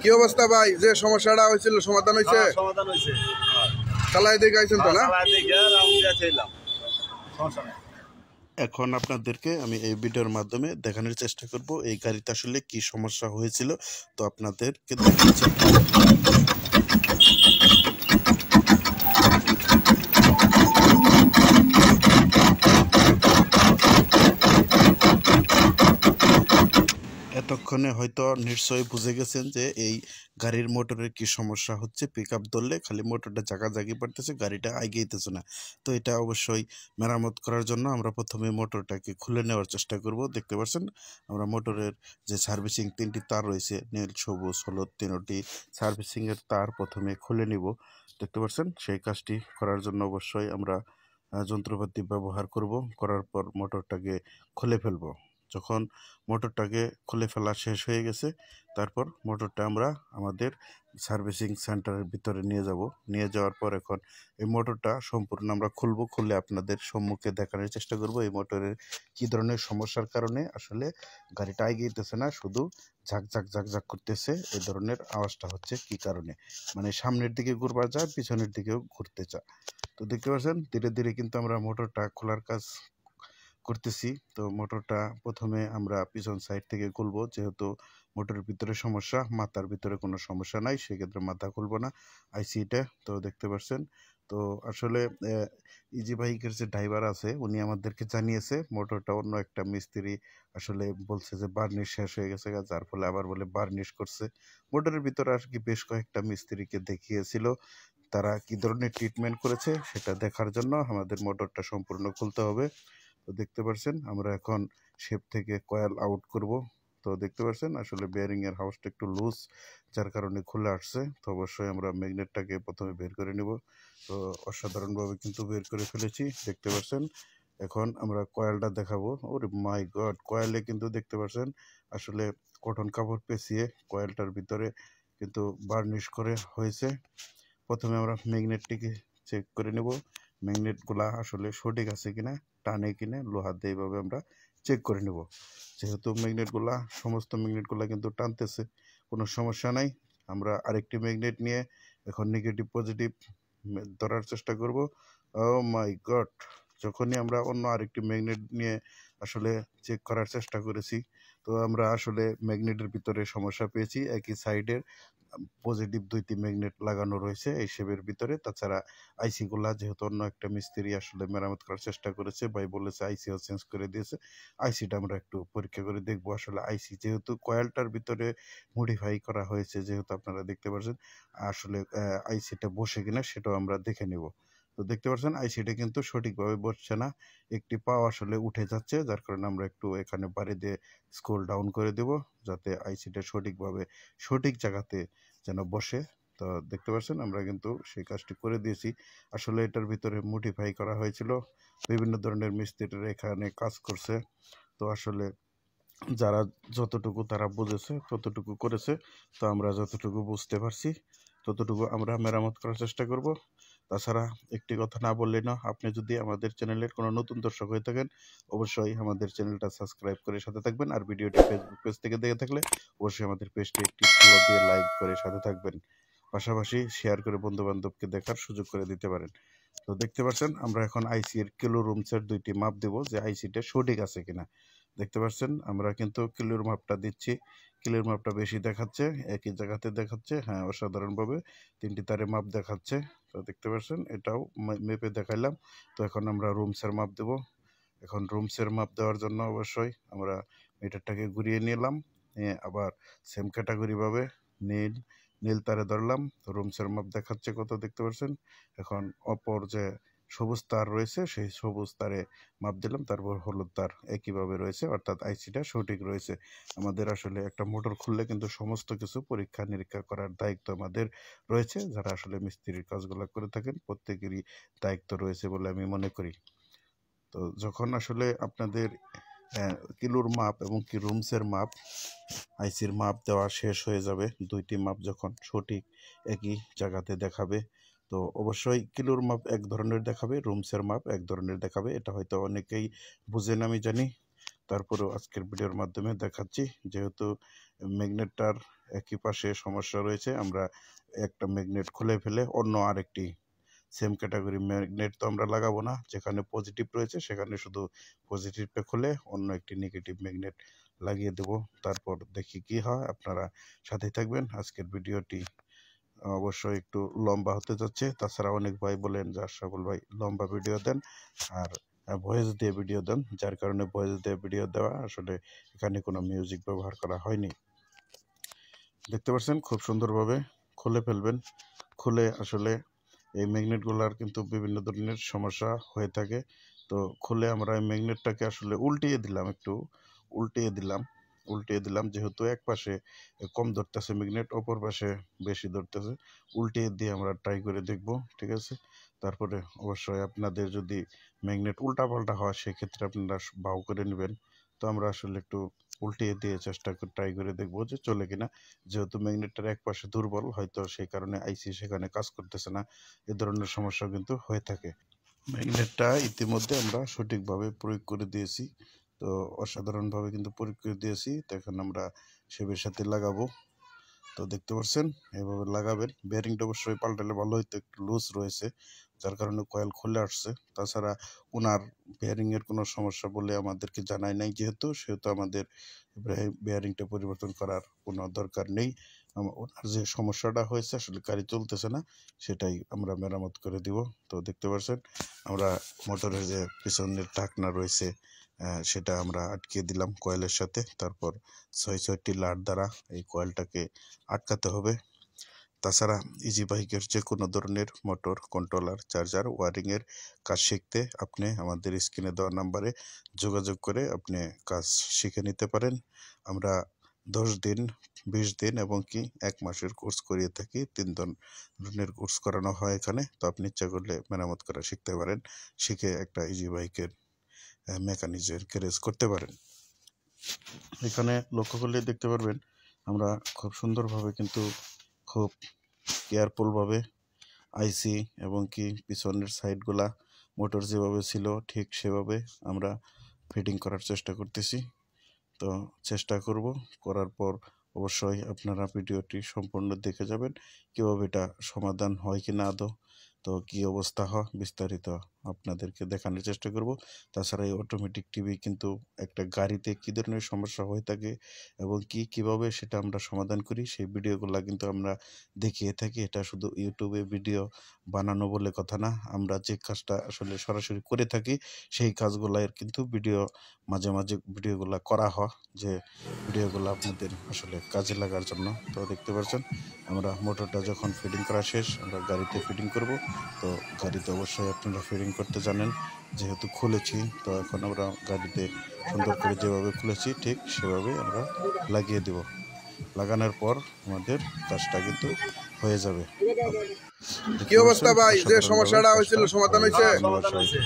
কি অবস্থা ভাই? যে সমস্যাটা হয়েছিল সমাধান হয়েছে? সমাধান হয়েছে। চালাই দেখে আইছেন তো না? এখন আপনাদেরকে আমি এই ভিডিওর মাধ্যমে দেখানোর চেষ্টা করব এই গাড়িতে আসলে কি সমস্যা হয়েছিল। তো আপনাদেরকে দেখাচ্ছি। এতক্ষণে হয়তো নিশ্চয়ই বুঝে গেছেন যে এই গাড়ির মোটরের কি সমস্যা হচ্ছে। পিকআপ ধরলে খালি মোটরটা জায়গি পারতেছে, গাড়িটা এগিয়েতেছে না। তো এটা অবশ্যই মেরামত করার জন্য আমরা প্রথমে মোটরটাকে খুলে নেওয়ার চেষ্টা করব। দেখতে পাচ্ছেন আমরা মোটরের যে সার্ভিসিং 3টি তার রয়েছে, নীল সবুজ হলুদ 3টি সার্ভিসিংয়ের তার প্রথমে খুলে নিব। দেখতে পাচ্ছেন সেই কাজটি করার জন্য অবশ্যই আমরা যন্ত্রপাতি ব্যবহার করব। করার পর মোটরটাকে খুলে ফেলব। যখন মোটরটাকে খুলে ফেলা শেষ হয়ে গেছে, তারপর মোটরটা আমরা আমাদের সার্ভিসিং সেন্টারের ভিতরে নিয়ে যাব। নিয়ে যাওয়ার পর এখন এই মোটরটা সম্পূর্ণ আমরা খুলে আপনাদের সম্মুখে দেখানোর চেষ্টা করব এই মোটরের কী ধরনের সমস্যার কারণে আসলে গাড়িটা এগিয়েতেছে না, শুধু ঝাঁক করতেছে। এই ধরনের আওয়াজটা হচ্ছে কি কারণে, মানে সামনের দিকে ঘুরবার যায়, পিছনের দিকেও ঘুরতে চায়। তো দেখতে পাচ্ছেন ধীরে ধীরে কিন্তু আমরা মোটরটা খোলার কাজ করতেছি। তো মোটরটা প্রথমে আমরা পিছন সাইড থেকে খুলবো, যেহেতু মোটরের ভিতরে সমস্যা, মাথার ভিতরে কোনো সমস্যা নাই, সেক্ষেত্রে মাথা খুলবো না, আইসিটা। তো দেখতে পাচ্ছেন তো আসলে ইজি বাইকের যে ড্রাইভার আছে উনি আমাদেরকে জানিয়েছে মোটরটা অন্য একটা মিস্ত্রি আসলে বলছে যে বার্নিশ শেষ হয়ে গেছে, যার ফলে আবার বলে বার্নিশ করছে। মোটরের ভিতরে আর কি বেশ কয়েকটা মিস্ত্রিকে দেখিয়েছিল, তারা কি ধরনের ট্রিটমেন্ট করেছে সেটা দেখার জন্য আমাদের মোটরটা সম্পূর্ণ খুলতে হবে। তো দেখতে পাচ্ছেন আমরা এখন শেপ থেকে কয়েল আউট করব। তো দেখতে পাচ্ছেন আসলে বেয়ারিং এর হাউসটা একটু লুজ, যার কারণে খুলে আসছে। তো অবশ্যই আমরা ম্যাগনেটটাকে প্রথমে বের করে নিব। তো অসাধারণভাবে কিন্তু বের করে ফেলেছি, দেখতে পাচ্ছেন। এখন আমরা কয়েলটা দেখাবো। ওরে মাই গড, কয়েলে কিন্তু দেখতে পাচ্ছেন আসলে কটন কাপড় পেঁচিয়ে কয়েলটার ভিতরে কিন্তু বার্নিশ করে হয়েছে। প্রথমে আমরা ম্যাগনেটটিকে চেক করে নেব, ম্যাগনেটগুলা আসলে সঠিক আছে কিনা, টানে কিনা, লোহা দিয়ে এইভাবে আমরা চেক করে নেব। যেহেতু ম্যাগনেটগুলা সমস্ত ম্যাগনেটগুলা কিন্তু টানতেছে, কোনো সমস্যা নাই। আমরা আরেকটি ম্যাগনেট নিয়ে এখন নেগেটিভ পজিটিভ ধরার চেষ্টা করব। ও মাই গড, যখনই আমরা অন্য আরেকটি ম্যাগনেট নিয়ে আসলে চেক করার চেষ্টা করেছি, তো আমরা আসলে ম্যাগনেটের ভিতরে সমস্যা পেয়েছি। একই সাইডের পজিটিভ 2টি ম্যাগনেট লাগানো রয়েছে এই শেপের ভিতরে। তাছাড়া আইসিগুলা যেহেতু অন্য একটা মিস্ত্রি আসলে মেরামত করার চেষ্টা করেছে, ভাই বলেছে আইসিও চেঞ্জ করে দিয়েছে। আইসিটা আমরা একটু পরীক্ষা করে দেখবো। আসলে আইসি যেহেতু কয়েলটার ভিতরে মডিফাই করা হয়েছে, যেহেতু আপনারা দেখতে পাচ্ছেন, আসলে আইসিটা বসে কিনা সেটাও আমরা দেখে নেব। তো দেখতে পাচ্ছেন আইসিটা কিন্তু সঠিকভাবে বসছে না, একটি পাও আসলে উঠে যাচ্ছে, যার কারণে আমরা একটু এখানে বাড়ি দিয়ে স্ক্রল ডাউন করে দেব, যাতে আইসিটা সঠিকভাবে সঠিক জায়গাতে যেন বসে। তো দেখতে পাচ্ছেন আমরা কিন্তু সেই কাজটি করে দিয়েছি। আসলে এটার ভিতরে মডিফাই করা হয়েছিল, বিভিন্ন ধরনের মিস্ত্রিরা এখানে কাজ করছে। তো আসলে যারা যতটুকু তারা বুঝেছে ততটুকু করেছে। তো আমরা যতটুকু বুঝতে পারছি ততটুকু আমরা মেরামত করার চেষ্টা করব। তাছাড়া একটি কথা না বললে না, আপনি যদি আমাদের চ্যানেলের কোনো নতুন দর্শক হয়ে থাকেন অবশ্যই আমাদের চ্যানেলটা সাবস্ক্রাইব করে সাথে থাকবেন। আর ভিডিওটি ফেসবুক পেজ থেকে দেখে থাকলে অবশ্যই আমাদের পেজটি একটি ফলো দিয়ে লাইক করে সাথে থাকবেন, পাশাপাশি শেয়ার করে বন্ধু বান্ধবকে দেখার সুযোগ করে দিতে পারেন। তো দেখতে পাচ্ছেন আমরা এখন আইসি এর কিলো রুমসের 2টি মাপ দেব, যে আইসিটা সঠিক আছে কিনা। দেখতে পাচ্ছেন আমরা কিন্তু কিলোর মাপটা দিচ্ছি, কিলোর মাপটা বেশি দেখাচ্ছে, একই জায়গাতে দেখাচ্ছে, হ্যাঁ অসাধারণভাবে 3টি তারে মাপ দেখাচ্ছে। তো দেখতে পাচ্ছেন এটাও মেপে দেখাইলাম। তো এখন আমরা রুমসের মাপ দেব। এখন রুমসের মাপ দেওয়ার জন্য অবশ্যই আমরা মিটারটাকে ঘুরিয়ে নিলাম, নিয়ে আবার সেম ক্যাটাগরি ভাবে নীল নীল তারে ধরলাম। তো রুমসের মাপ দেখাচ্ছে কত, দেখতে পাচ্ছেন। এখন অপর যে সবুজ তার রয়েছে সেই সবুজ তারে মাপ দিলাম, তারপর হলুদ তার একইভাবে রয়েছে, অর্থাৎ আইসিটা সঠিক রয়েছে। আমাদের আসলে একটা মোটর খুললে কিন্তু সমস্ত কিছু পরীক্ষা নিরীক্ষা করার দায়িত্ব আমাদের রয়েছে। যারা আসলে মিস্ত্রির কাজগুলো করে থাকেন প্রত্যেকেরই দায়িত্ব রয়েছে বলে আমি মনে করি। তো যখন আসলে আপনাদের কিলোর মাপ এবং কি রুমসের মাপ, আইসির মাপ দেওয়া শেষ হয়ে যাবে, 2টি মাপ যখন সঠিক একই জায়গাতে দেখাবে, তো অবশ্যই কিলোর মাপ এক ধরনের দেখাবে, রুমসের মাপ এক ধরনের দেখাবে। এটা হয়তো অনেকেই বুঝেন আমি জানি, তারপরেও আজকের ভিডিওর মাধ্যমে দেখাচ্ছি। যেহেতু ম্যাগনেটটার একই পাশে সমস্যা রয়েছে। আমরা একটা ম্যাগনেট খুলে ফেলে অন্য আরেকটি সেম ক্যাটাগরি ম্যাগনেট তো আমরা লাগাবো না, যেখানে পজিটিভ রয়েছে সেখানে শুধু পজিটিভটা খুলে অন্য একটি নেগেটিভ ম্যাগনেট লাগিয়ে দেব। তারপর দেখি কি হয়, আপনারা সাথেই থাকবেন। আজকের ভিডিওটি অবশ্যই একটু লম্বা হতে যাচ্ছে। তাছাড়া অনেক ভাই বলেন যে আশরাফুল ভাই লম্বা ভিডিও দেন আর ভয়েস দিয়ে ভিডিও দেন, যার কারণে ভয়েস দিয়ে ভিডিও দেওয়া, আসলে এখানে কোনো মিউজিক ব্যবহার করা হয়নি। দেখতে পাচ্ছেন খুব সুন্দরভাবে খুলে ফেলবেন। খুলে আসলে এই ম্যাগনেটগুলার কিন্তু বিভিন্ন ধরনের সমস্যা হয়ে থাকে। তো খুলে আমরা এই ম্যাগনেটটাকে আসলে একটু উল্টিয়ে দিলাম যেহেতু এক পাশে কম ধরতেছে ম্যাগনেট, অপর পাশে বেশি ধরতেছে। উল্টিয়ে দিয়ে আমরা ট্রাই করে দেখব, ঠিক আছে। তারপরে অবশ্যই আপনাদের যদি ম্যাগনেট উল্টা পাল্টা হয় সেক্ষেত্রে আপনারা বাউ করে নেবেন। তো আমরা আসলে একটু উল্টিয়ে দিয়ে ট্রাই করে দেখবো যে চলে কিনা। যেহেতু ম্যাগনেটটার এক পাশে দুর্বল, হয়তো সেই কারণে আইসি সেখানে কাজ করতেছে না। এ ধরনের সমস্যা কিন্তু হয়ে থাকে। ম্যাগনেটটা ইতিমধ্যে আমরা সঠিকভাবে প্রয়োগ করে দিয়েছি, তো অসাধারণভাবে কিন্তু প্রয়োগ করে দিয়েছি। তো এখন আমরা শেপের সাথে লাগাবো। তো দেখতে পাচ্ছেন এভাবে লাগাবেন। বেয়ারিংটা অবশ্যই পাল্টালে ভালো হইতো, একটু লুজ রয়েছে যার কারণে কয়েল খুলে আসছে। তাছাড়া ওনার বেয়ারিংয়ের কোনো সমস্যা বলে আমাদেরকে জানায় নাই, সেহেতু আমাদের বেয়ারিংটা পরিবর্তন করার কোনো দরকার নেই। ওনার যে সমস্যাটা হয়েছে আসলে গাড়ি চলতেছে না, সেটাই আমরা মেরামত করে দিব। তো দেখতে পাচ্ছেন আমরা মোটরের যে পিছনের ঢাকনা রয়েছে সেটা আমরা আটকে দিলাম কয়েলের সাথে। তারপর ৬টি লাট দ্বারা এই কয়েলটাকে আটকাতে হবে। তাছাড়া ইজি বাইকের যে কোনো ধরনের মোটর, কন্ট্রোলার, চার্জার, ওয়ারিংয়ের কাজ শিখতে আপনি আমাদের স্ক্রিনে দেওয়া নাম্বারে যোগাযোগ করে আপনি কাজ শিখে নিতে পারেন। আমরা 10 দিন, 20 দিন এবং কি 1 মাসের কোর্স করিয়ে থাকি। 3 ধরনের কোর্স করানো হয় এখানে। তো আপনি ইচ্ছা করলে মেরামত করা শিখতে পারেন, শিখে একটা ইজি বাইকের মেকানিজের গ্যারেজ করতে পারেন। এখানে লক্ষ্য করলে দেখতে পারবেন আমরা খুব সুন্দরভাবে কিন্তু খুব কেয়ারফুলভাবে আইসি এবং কি পিছনের সাইডগুলা মোটর যেভাবে ছিল ঠিক সেভাবে আমরা ফিটিং করার চেষ্টা করতেছি। তো চেষ্টা করব, করার পর অবশ্যই আপনারা ভিডিওটি সম্পূর্ণ দেখে যাবেন কীভাবে এটা সমাধান হয় কি না আদৌ, তো কী অবস্থা হয় বিস্তারিত আপনাদেরকে দেখানোর চেষ্টা করব। তাছাড়া এই অটোমেটিক টিভি কিন্তু একটা গাড়িতে কী ধরনের সমস্যা হয়ে থাকে এবং কীভাবে সেটা আমরা সমাধান করি সেই ভিডিওগুলো কিন্তু আমরা দেখিয়ে থাকি। এটা শুধু ইউটিউবে ভিডিও বানানো বলে কথা না, আমরা যে কাজটা আসলে সরাসরি করে থাকি সেই কাজগুলোর কিন্তু মাঝে মাঝে ভিডিওগুলো করা হয়, যে ভিডিওগুলো আপনাদের আসলে কাজে লাগার জন্য। তো দেখতে পাচ্ছেন আমরা মোটরটা যখন ফিটিং করা শেষ আমরা গাড়িতে ফিটিং করব। তো গাড়িতে অবশ্যই আপনারা ফিটিং করতে জানেন, যেহেতু খুলেছি তো এখন আমরা গাড়িতে সুন্দর করে যেভাবে খুলেছি ঠিক সেভাবে আমরা লাগিয়ে দেব। লাগানোর পর আমাদের কাজটা কিন্তু হয়ে যাবে। কি অবস্থা ভাই, যে সমস্যাটা হয়েছিল সমাধান হয়েছে? ধন্যবাদ সবাইকে।